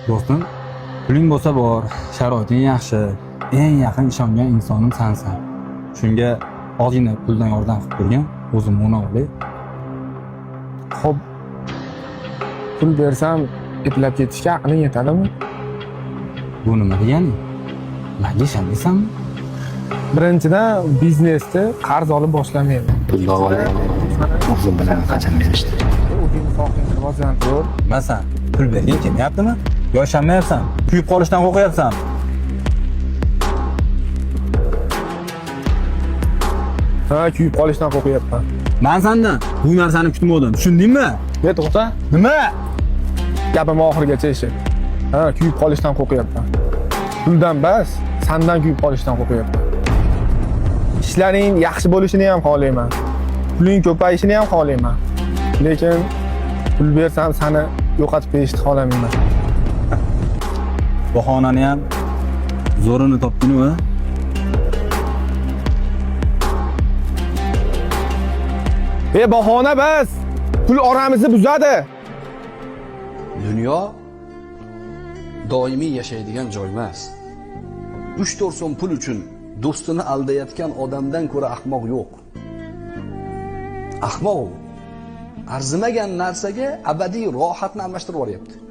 Do'stim, puling bo'lsa bor, sharoiting yaxshi, eng yaqin ishongan insonim sensan. Shunga ozgina puldan yordam qilib turgin, o'zim o'rnab olay. Xo'p, pul bersam eplab ketishga aqling yetadimi? Bu nima deganing? Menga ishonmaysanmi? Birinchidan biznesni qarz olib boshlamayman. Pulni olib o'zim bilan qachon berishdi? O'zingni sog'lig'ingni rivojlantir. Masan, pul berging kelmayaptimi? Yo ishonmayapsan? Kuyib qolishdan qo'rqyapsan? Ha, kuyib qolishdan qo'rqyapman. Men sendan bu narsani kutmadim. Tushundingmi? To'xta. Nima? Gapimni oxirigacha eshit. Ha, kuyib qolishdan qo'rqyapman. Puldan bas, sendan kuyib qolishdan qo'rqyapman. Ishlaring yaxshi bo'lishini ham xohlayman. Puling ko'payishini ham xohlayman. Lekin pul bersam seni yo'qotib qo'yishni xohlamayman. Bahonani ham zo'rini topding-ku. Bahona bas. Pul oramizni buzadi. Dunyo doimiy yashaydigan joy emas. 3-4 so'm pul uchun do'stini aldayotgan odamdan ko'ra ahmoq yo'q. Ahmoq u arzimagan narsaga abadiy rohatni almashtirib yuboryapti.